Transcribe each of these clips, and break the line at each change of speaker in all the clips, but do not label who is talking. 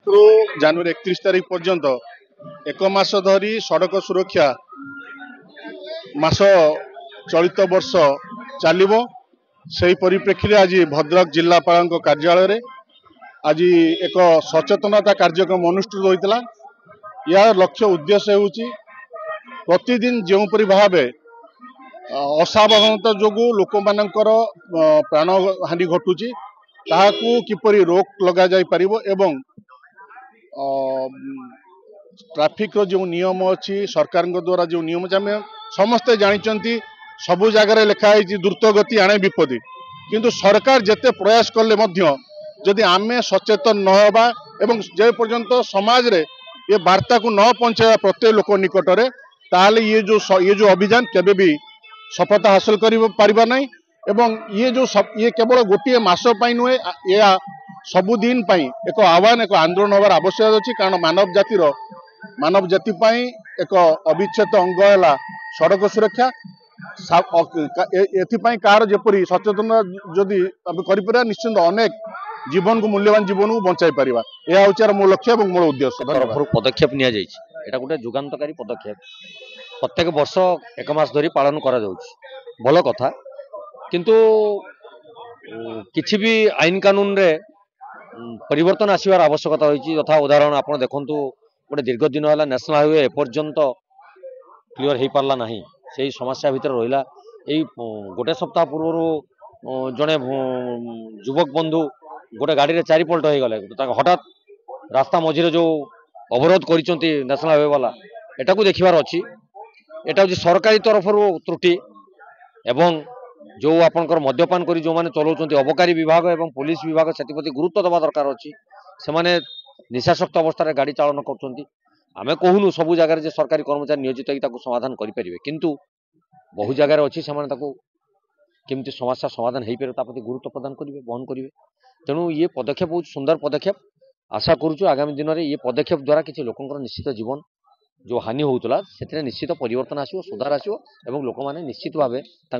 ଜାନୁଆରୀ 31 ତାରିଖ ପର୍ଯ୍ୟନ୍ତ ଏକ ମାସ ଧରି ସଡ଼କ ସୁରକ୍ଷା ମାସ ଚଳିତ ବର୍ଷ ଚାଲିବ। ସେହି ପରିପ୍ରେକ୍ଷୀରେ ଆଜି ଭଦ୍ରକ ଜିଲ୍ଲାପାଳଙ୍କ କାର୍ଯ୍ୟାଳୟରେ ଆଜି ଏକ ସଚେତନତା କାର୍ଯ୍ୟକ୍ରମ ଅନୁଷ୍ଠିତ ହୋଇଥିଲା। ଏହାର ଲକ୍ଷ୍ୟ ଉଦ୍ଦେଶ୍ୟ ହେଉଛି ପ୍ରତିଦିନ ଯେଉଁପରି ଭାବେ ଅସାବଧାନତା ଯୋଗୁଁ ଲୋକମାନଙ୍କର ପ୍ରାଣହାନି ଘଟୁଛି ତାହାକୁ କିପରି ରୋକ ଲଗାଯାଇପାରିବ ଏବଂ ट्राफिक जो नियम अच्छी सरकार द्वारा जो नियम आम समस्ते जानते सबु जगार लिखाई द्रुत गति आणे विपत्ति किंतु सरकार जिते प्रयास कले जदि आम सचेतन नहबा एवं जे पर्यंत समाज रे ये वार्ता को न पहुंचाया प्रत्येक लोक निकट में ताले ये जो अभियान केबे भी सफलता हासिल कर नहीं एवं ये केवल गोटे मास नुहे या सबुदिन एक आह्वान एक आंदोलन हबार आवश्यकता अच्छी कारण मानव जाति एक अविच्छेद अंग है सड़क सुरक्षा एथिपाई कार जेपरी सचेतन जदि कर निश्चिंत अनेक जीवन को मूल्यवान जीवन को बचाई पार यह हूँ मो लक्ष्य और मूल उद्देश्य
तरफ पदक्षेप नि गोटे जुगान्तकारी पदक्षेप प्रत्येक वर्ष एक मास धरी पालन करा भल कथा किंतु किछि भी आईन कानून रे परिवर्तन आसबार आवश्यकता रही यथा उदाहरण आप देखु गोटे दीर्घ दिन है नेशनल हाईवे एपर्यंत क्लीयर हो पार्ला ना से समस्या भितर रहा यही गोटे सप्ताह पूर्व जड़े युवक बंधु गोटे गाड़ी रे चारिपल्ट हो गले हठात रास्ता मझे जो अवरोध कर नेशनल हाईवे वाला एटा को देखिबार अच्छी एटा हूँ सरकारी तरफ त्रुटि एवं जो आपंकर मद्यपान कर जो मैंने चलाउछन्ति अबकारी विभाग एवं पुलिस विभाग से गुरुत्व देवा दरकार अच्छी से निशाशक्त अवस्था गाड़ी चालन कर आमे कहूनु सबु जगह जे सरकारी कर्मचारी नियोजित समाधान करें किंतु बहु जगार अच्छी से केमती समस्या समाधान हो पारे प्रति गुरुत्व प्रदान करेंगे बहन करेंगे तेणु ये पदक्षेप बहुत सुंदर पदक्षेप आशा करुचु आगामी दिन में ये पदक्षेप द्वारा किसी लोकंर निश्चित जीवन जो हानि होता से निश्चित परिवर्तन आसो सुधार आसो लोक मैंने निश्चित भाव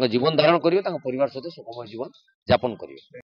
जीवन धारण करेंगे परिवार सहित सुखमय जीवन यापन करेंगे।